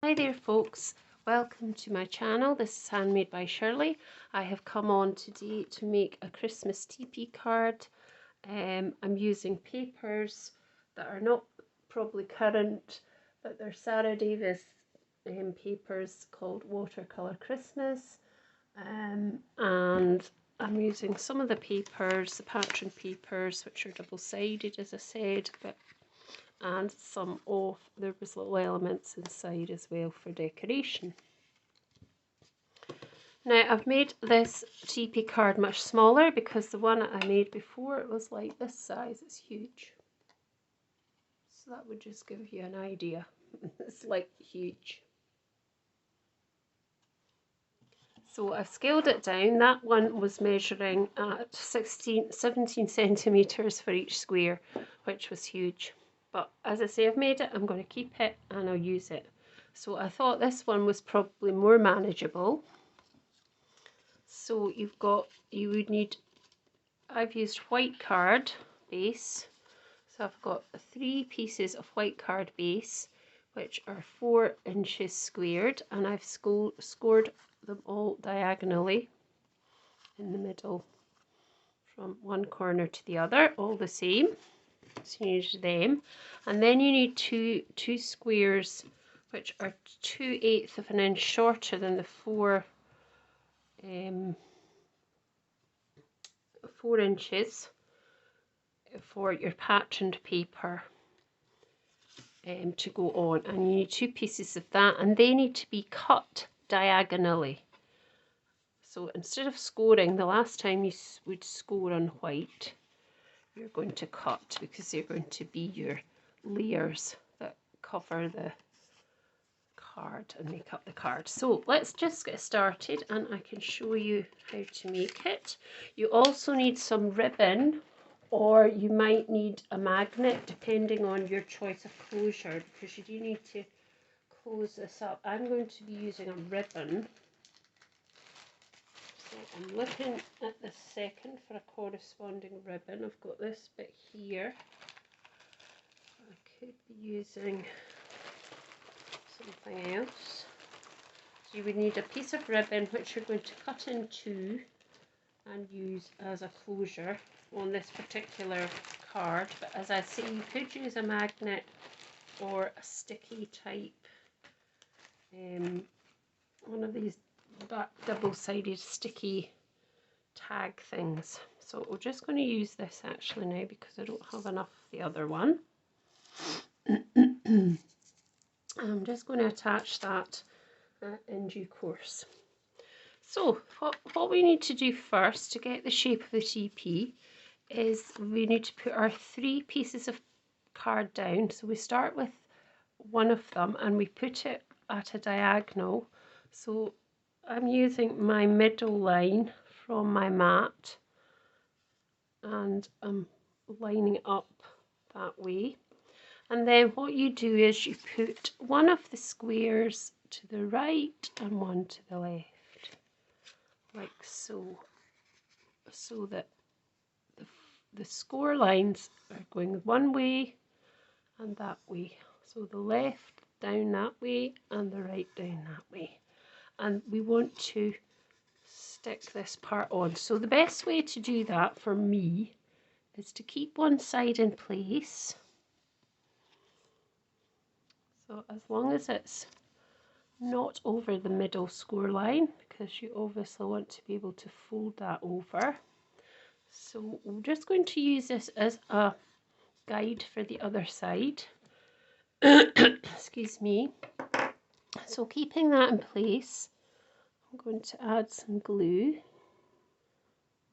Hi there folks, welcome to my channel. This is Handmade by Shirley. I have come on today to make a Christmas teepee card. I'm using papers that are not probably current, but they're Sara papers called Watercolour Christmas. And I'm using some of the papers, the pattern papers, which are double-sided as I said, and some of there was little elements inside as well for decoration. Now I've made this teepee card much smaller because the one I made before it was like this size. It's huge, so that would just give you an idea. It's like huge. So I've scaled it down. That one was measuring at 17 centimetres for each square, which was huge. But as I say, I've made it, I'm going to keep it and I'll use it. So I thought this one was probably more manageable. So you would need, I've used white card base. So I've got 3 pieces of white card base, which are 4 inches squared, and I've scored them all diagonally in the middle from one corner to the other, all the same. So you need them, and then you need two squares which are 2/8 of an inch shorter than the 4 inches for your patterned paper to go on, and you need 2 pieces of that, and they need to be cut diagonally. So instead of scoring, the last time you would score on white, you're going to cut, because they're going to be your layers that cover the card and make up the card. So let's just get started and I can show you how to make it. You also need some ribbon, or you might need a magnet depending on your choice of closure, because you do need to close this up. I'm going to be using a ribbon. So I'm looking at the second for a corresponding ribbon. I've got this bit here. I could be using something else. So you would need a piece of ribbon which you're going to cut in 2 and use as a closure on this particular card. But as I say, you could use a magnet or a sticky type, one of these double-sided sticky tag things. So we're just going to use this actually now because I don't have enough of the other one. I'm just going to attach that in due course. So what we need to do first to get the shape of the teepee is we need to put our 3 pieces of card down. So we start with one of them and we put it at a diagonal. So I'm using my middle line from my mat and I'm lining it up that way. And then what you do is you put one of the squares to the right and one to the left, like so, so that the score lines are going one way and that way. So the left down that way and the right down that way. And we want to stick this part on. So the best way to do that for me is to keep one side in place. So as long as it's not over the middle score line, because you obviously want to be able to fold that over. So we're just going to use this as a guide for the other side. Excuse me. So keeping that in place, I'm going to add some glue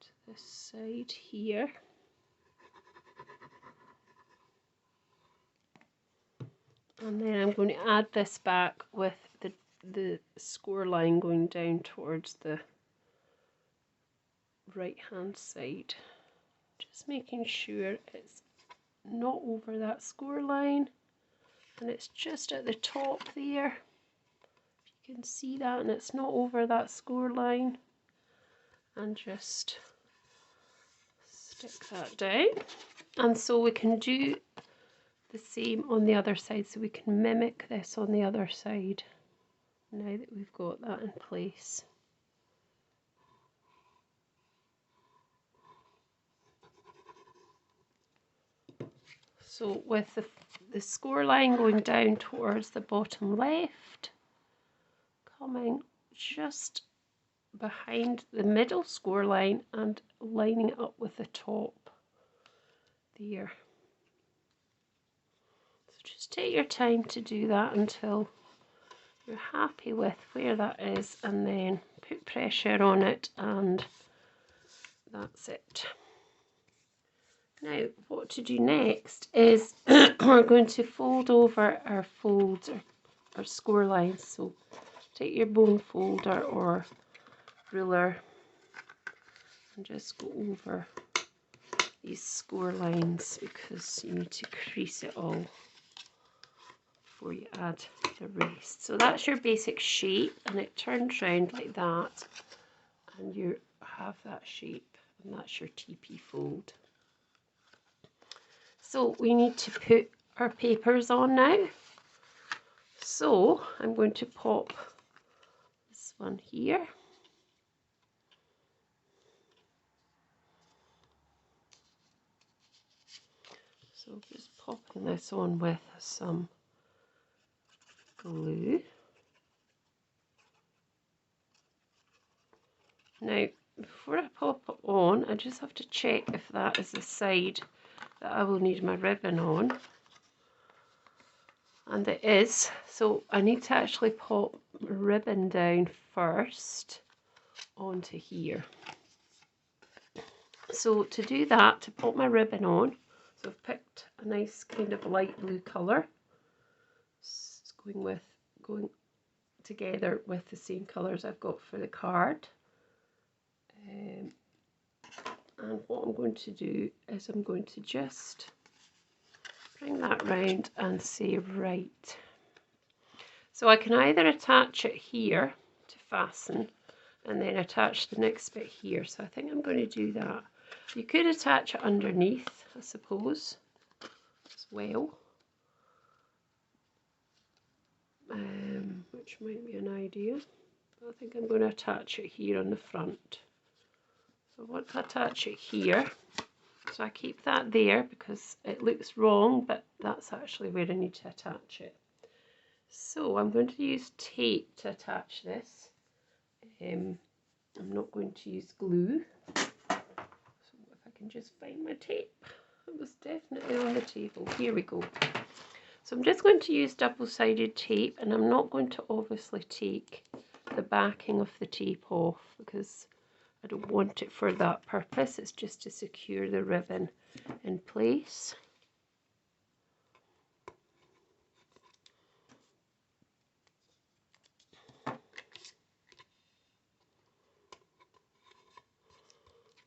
to this side here. And then I'm going to add this back with the score line going down towards the right hand side. Just making sure it's not over that score line and it's just at the top there. You can see that, and it's not over that score line. And just stick that down. And so we can do the same on the other side, so we can mimic this on the other side now that we've got that in place. So with the score line going down towards the bottom left, coming just behind the middle score line and lining it up with the top there. So just take your time to do that until you're happy with where that is, and then put pressure on it, and that's it. Now what to do next is we're going to fold over our folds, or score lines. So take your bone folder or ruler and just go over these score lines, because you need to crease it all before you add the rest. So that's your basic shape, and it turns round like that, and you have that shape, and that's your Tepee fold. So we need to put our papers on now. So I'm going to pop this one here. So just popping this on with some glue. Now, before I pop it on, I just have to check if that is the side that I will need my ribbon on. And it is, so I need to actually pop my ribbon down first onto here. So to do that, to pop my ribbon on, so I've picked a nice kind of light blue colour. It's going together with the same colours I've got for the card. And what I'm going to do is I'm going to just bring that round and say right. So I can either attach it here to fasten and then attach the next bit here. So I think I'm going to do that. You could attach it underneath, I suppose, as well, which might be an idea. But I think I'm going to attach it here on the front. So I want to attach it here. So I keep that there because it looks wrong, but that's actually where I need to attach it. So I'm going to use tape to attach this. I'm not going to use glue. So if I can just find my tape. It was definitely on the table. Here we go. So I'm just going to use double-sided tape, and I'm not going to obviously take the backing of the tape off because I don't want it for that purpose. It's just to secure the ribbon in place.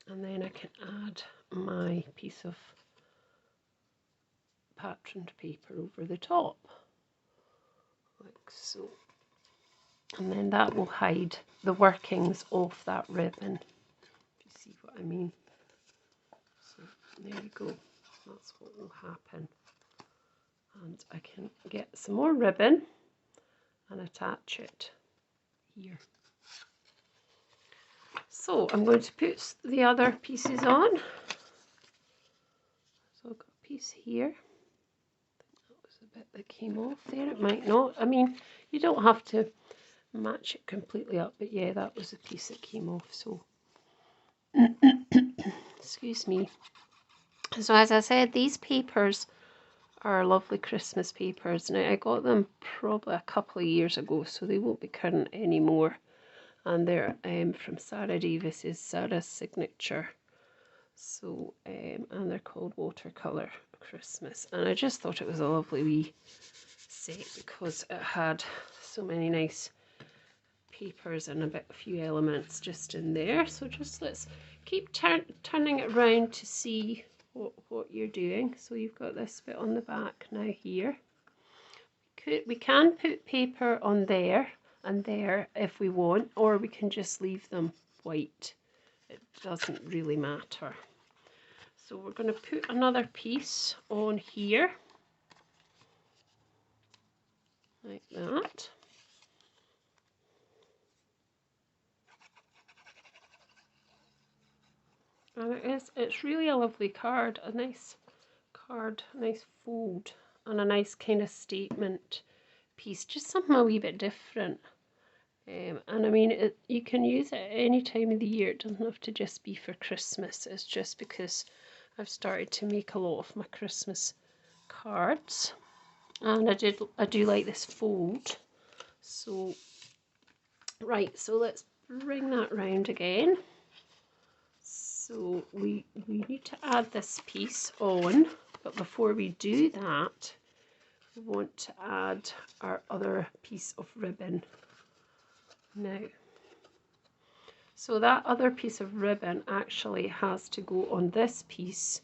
And then I can add my piece of patterned paper over the top, like so. And then that will hide the workings of that ribbon, if you see what I mean. So there we go, that's what will happen. And I can get some more ribbon and attach it here. So I'm going to put the other pieces on. So I've got a piece here. That was a bit that came off there. It might not. I mean, you don't have to match it completely up, but yeah, that was a piece that came off. So, excuse me. So as I said, these papers are lovely Christmas papers. Now I got them probably a couple of years ago, so they won't be current anymore. And they're from Sara Davis's Sara's Signature. So and they're called Watercolour Christmas. And I just thought it was a lovely wee set because it had so many nice papers and a few elements just in there. So just let's keep turning it around to see what you're doing. So you've got this bit on the back now here. We can put paper on there and there if we want, or we can just leave them white. It doesn't really matter. So we're going to put another piece on here. like that. And it's really a lovely card, a nice card, a nice fold, and a nice kind of statement piece, just something a wee bit different. And I mean, you can use it at any time of the year. It doesn't have to just be for Christmas. It's just because I've started to make a lot of my Christmas cards, and I do like this fold. So right, so let's bring that round again. So we need to add this piece on, but before we do that, we want to add our other piece of ribbon now. So that other piece of ribbon actually has to go on this piece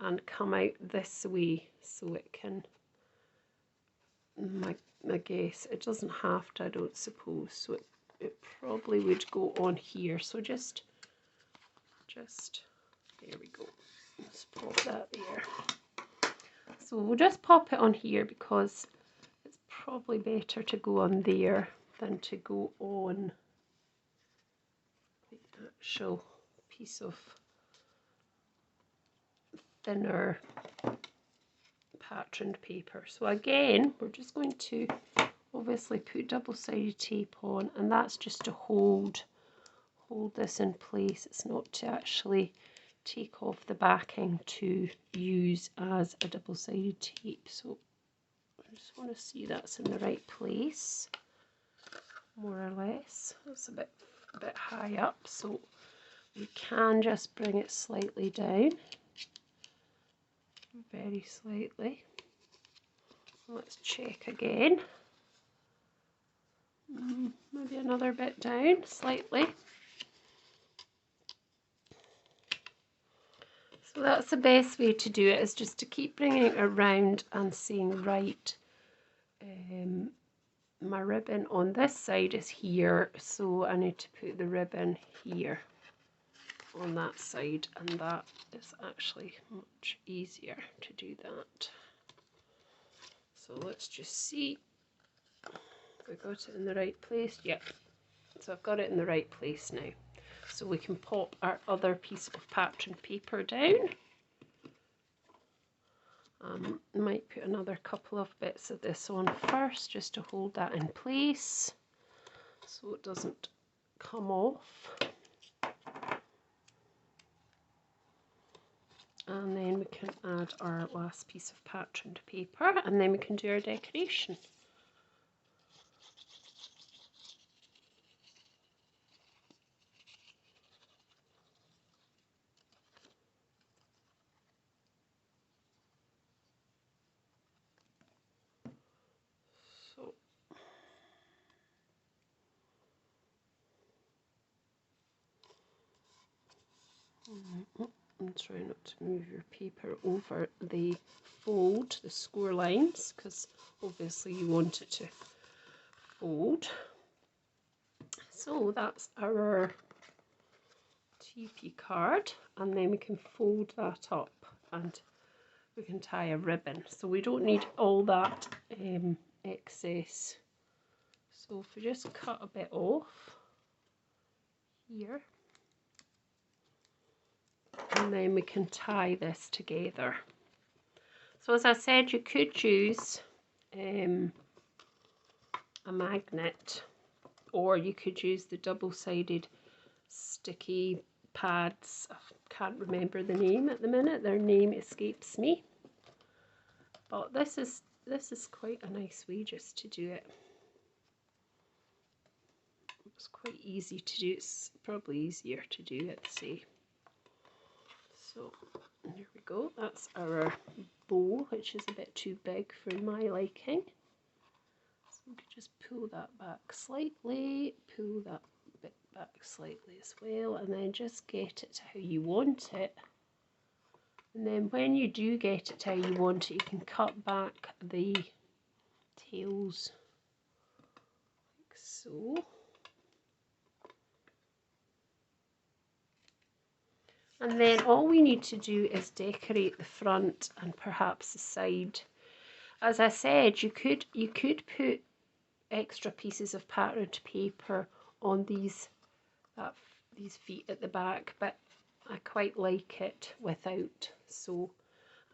and come out this way, so it can, I guess, it doesn't have to, I don't suppose, so it probably would go on here. So just, there we go, let's pop that there. So we'll just pop it on here because it's probably better to go on there than to go on the actual piece of thinner patterned paper. So again, we're just going to obviously put double-sided tape on, and that's just to hold this in place. It's not to actually take off the backing to use as a double-sided tape. So I just want to see that's in the right place, more or less. It's a bit high up, so we can just bring it slightly down, very slightly. Let's check again. Maybe another bit down, slightly. So that's the best way to do it, is just to keep bringing it around and saying, right, my ribbon on this side is here, so I need to put the ribbon here on that side, and that is actually much easier to do that. So let's just see if we got it in the right place. Yep, so I've got it in the right place now. So we can pop our other piece of pattern paper down. Might put another couple of bits of this on first, just to hold that in place so it doesn't come off. And then we can add our last piece of patterned paper, and then we can do our decoration. So and try not to move your paper over the fold, the score lines, because obviously you want it to fold. So that's our Tepee card, and then we can fold that up and we can tie a ribbon. So we don't need all that excess. So if we just cut a bit off here, and then we can tie this together. So as I said, you could use a magnet, or you could use the double-sided sticky pads. I can't remember the name at the minute, their name escapes me, but this is quite a nice way just to do it. It's quite easy to do. It's probably easier to do it, say. So there we go, that's our bow, which is a bit too big for my liking. So we could just pull that back slightly, pull that bit back slightly as well, and then just get it how you want it. And then when you do get it how you want it, you can cut back the tails like so. And then all we need to do is decorate the front and perhaps the side. As I said, you could put extra pieces of patterned paper on these feet at the back, but I quite like it without, so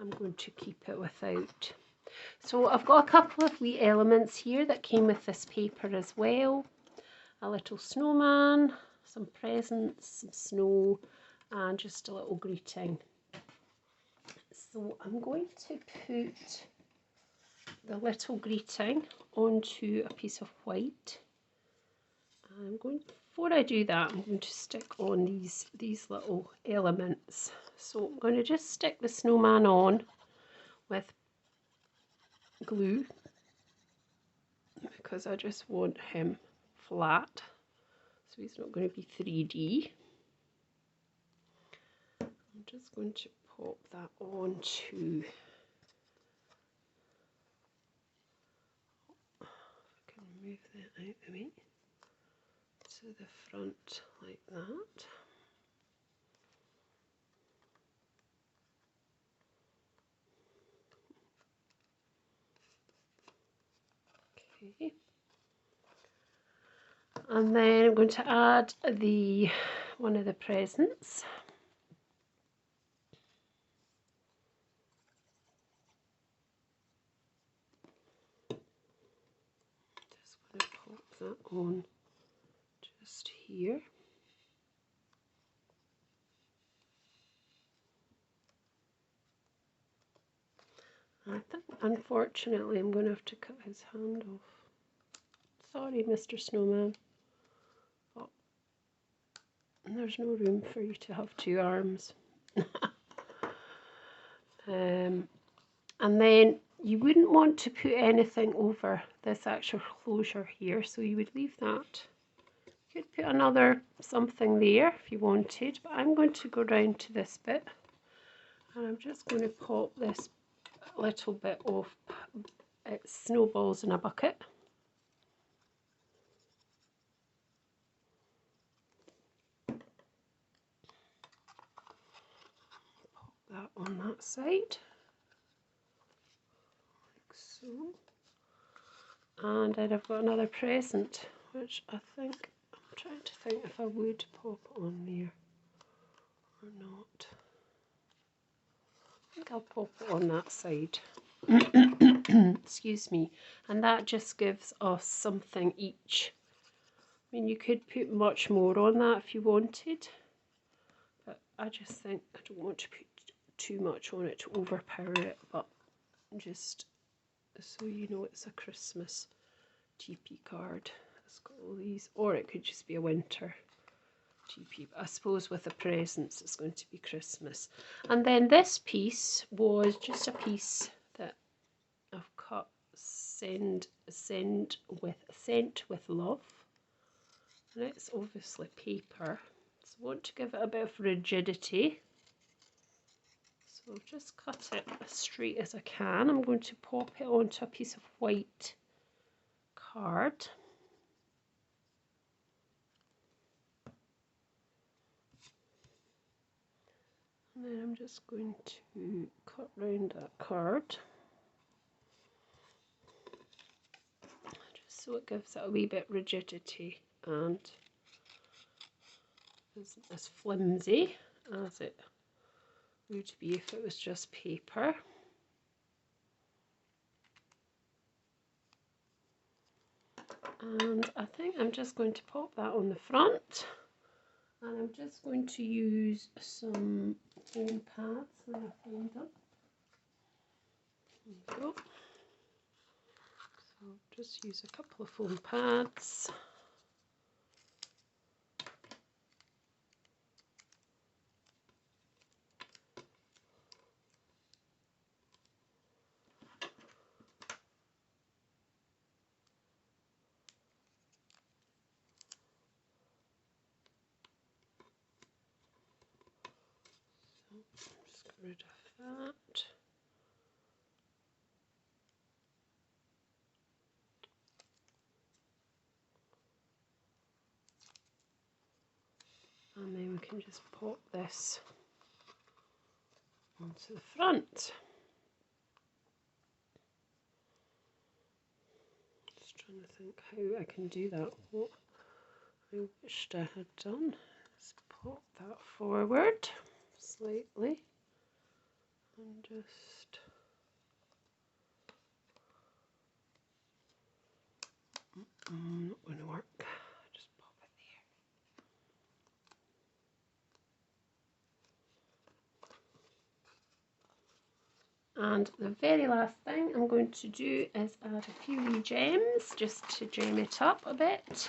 I'm going to keep it without. So I've got a couple of wee elements here that came with this paper as well. A little snowman, some presents, some snow, and just a little greeting. So I'm going to put the little greeting onto a piece of white. Before I do that, I'm going to stick on these little elements. So I'm going to just stick the snowman on with glue because I just want him flat, so he's not going to be 3D. I'm just going to pop that onto, I can move that out the way, to the front like that. Okay. And then I'm going to add one of the presents. Just going to pop that on just here. I think, unfortunately, I'm going to have to cut his hand off. Sorry, Mr. Snowman. Oh, there's no room for you to have two arms. And then you wouldn't want to put anything over this actual closure here, so you would leave that. You could put another something there if you wanted, but I'm going to go round to this bit, and I'm just going to pop this little bit of snowballs in a bucket. Pop that on that side, like so. And then I've got another present, which I'm trying to think if I would pop on there or not. I think I'll pop it on that side. Excuse me. And that just gives us something each. I mean, you could put much more on that if you wanted, but I just think I don't want to put too much on it to overpower it, but just so you know it's a Christmas TP card. It's got all these, or it could just be a winter TP, but I suppose with the presents it's going to be Christmas. And then this piece was just a piece that I've cut sent with love, and it's obviously paper, so I want to give it a bit of rigidity, so I'll just cut it as straight as I can. I'm going to pop it onto a piece of white card. And then I'm just going to cut round that card, just so it gives it a wee bit rigidity and isn't as flimsy as it would be if it was just paper. And I think I'm just going to pop that on the front, and I'm just going to use some foam pads when I find them. There you go. So I'll just use a couple of foam pads. Just get rid of that. And then we can just pop this onto the front. Just trying to think how I can do that. What I wished I had done is pop that forward slightly and just not going to work. Just pop it there. And the very last thing I'm going to do is add a few wee gems just to gem it up a bit.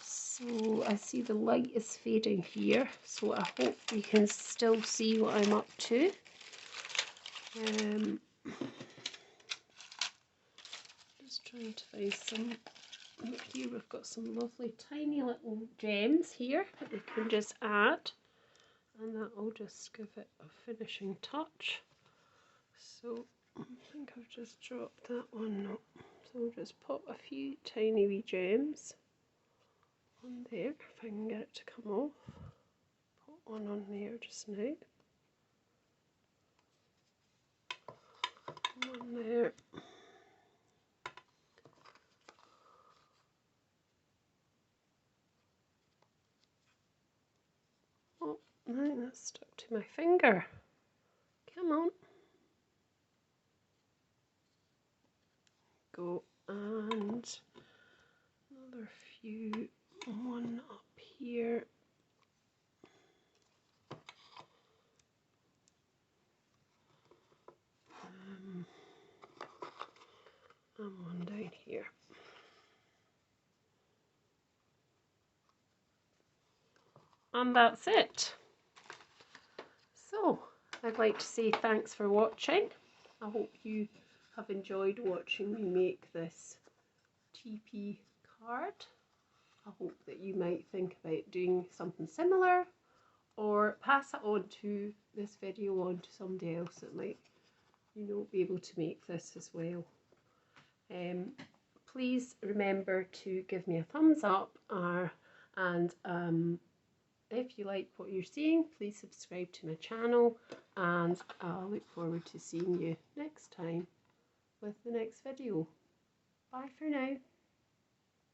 So I see the light is fading here, so I hope you can still see what I'm up to. Just trying to find some. Here we've got some lovely tiny little gems here that we can just add, and that will just give it a finishing touch. So I think I've just dropped that one up. So I'll just pop a few tiny wee gems on there if I can get it to come off. Put one on there just now. One there. Oh, no, that's stuck to my finger. Come on. Go, and another few, one up here. And one down here. And that's it. So, I'd like to say thanks for watching. I hope you have enjoyed watching me make this Tepee card. I hope that you might think about doing something similar, or pass it on to this video on to somebody else that might, you know, be able to make this as well. Please remember to give me a thumbs up, and if you like what you're seeing, please subscribe to my channel, and I'll look forward to seeing you next time with the next video. Bye for now.